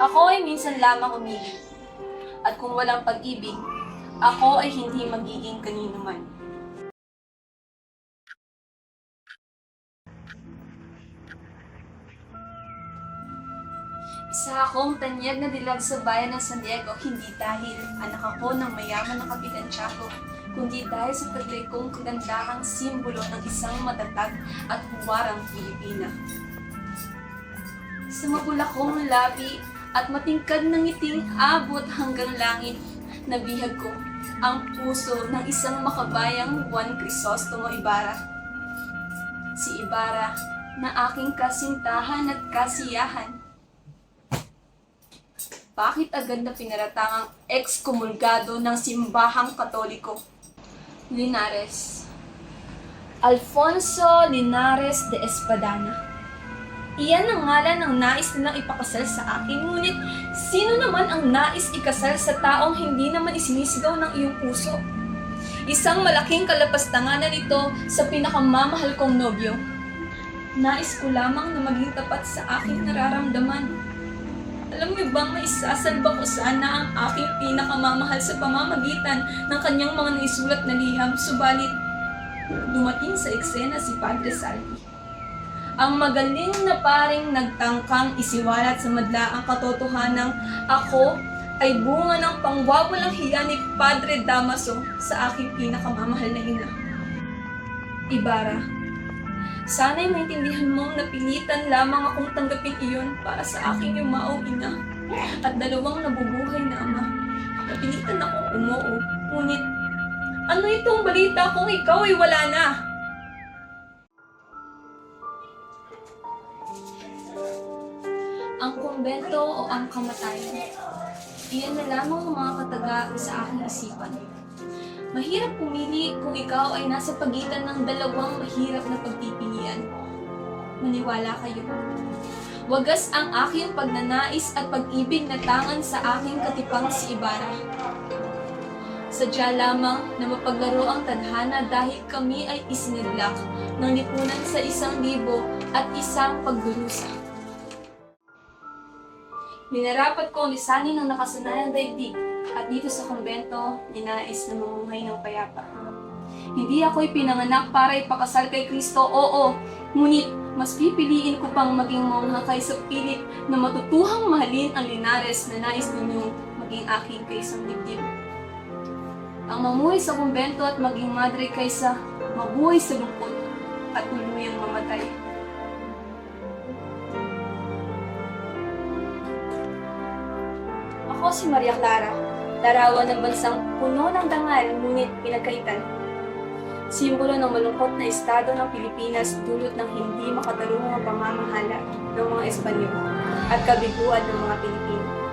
Ako ay minsan lamang umibig. At kung walang pag-ibig, ako ay hindi magiging kanino man. Isa akong tanyag na dilag sa bayan ng San Diego, hindi dahil anak ako ng mayaman na Kapitan Tiago, kundi dahil sa taglay kong kagandahang simbolo ng isang matatag at huwarang Pilipina. Sa mapulakong labi at matingkad ng ngiting abot hanggang langit, nabihag ko ang puso ng isang makabayang Juan Crisostomo Ibarra. Si Ibarra na aking kasintahan at kasiyahan. Bakit agad na pinaratangang ex-komulgado ng simbahang katoliko? Linares. Alfonso Linares de Espadana. Iyan ang ngalan ng nais nilang ipakasal sa akin, ngunit sino naman ang nais ikasal sa taong hindi naman isinisigaw ng iyong puso? Isang malaking kalapastanganan nito sa pinakamamahal kong nobyo. Nais ko lamang na maging tapat sa aking nararamdaman. Alam niyo bang maisasalba ko sana ang aking pinakamamahal sa pamamagitan ng kanyang mga naisulat na liham, subalit dumating sa eksena si Padre Salvi. Ang magaling na paring nagtangkang isiwalat sa madla ang katotohanang ako ay bunga ng pangwawalang hiya ni Padre Damaso sa aking pinakamamahal na ina. Ibarra, sana'y maintindihan mong napilitan lamang akong tanggapin iyon para sa aking yumaong ina at dalawang nabubuhay na ama. Napilitan akong umuo, ngunit ano itong balita kung ikaw ay wala na? Ang kumbento o ang kamatayan, iyan na lamang ang mga kataga sa aking isipan. Mahirap pumili kung ikaw ay nasa pagitan ng dalawang mahirap na pagpipilian. Maniwala kayo. Wagas ang aking pagnanais at pag-ibig na tangan sa aking katipang si Ibarra. Sadya lamang na mapaglaro ang tadhana dahil kami ay isinidlak ng lipunan sa 1,000 at isang pagdurusa. Minarapat ko ang lisanin ng nakasanayang daigdig at dito sa kumbento, ninais na mamumuhay ng payapa. Hindi ako'y pinanganak para ipakasal kay Kristo, oo, ngunit mas pipiliin ko pang maging mongha kaysa pilit na matutuhang mahalin ang Linares na nais ninyong maging aking kaisang dibdib. Ang mamuhay sa kumbento at maging madre kaysa mabuhay sa lungkot at tuluyang mamatay. Ako si Maria Clara, larawan ng bansang puno ng dangal ngunit pinagkaitan. Simbolo ng malungkot na estado ng Pilipinas dulot ng hindi makatarungang pamamahala ng mga Espanyol at kabiguan ng mga Pilipino.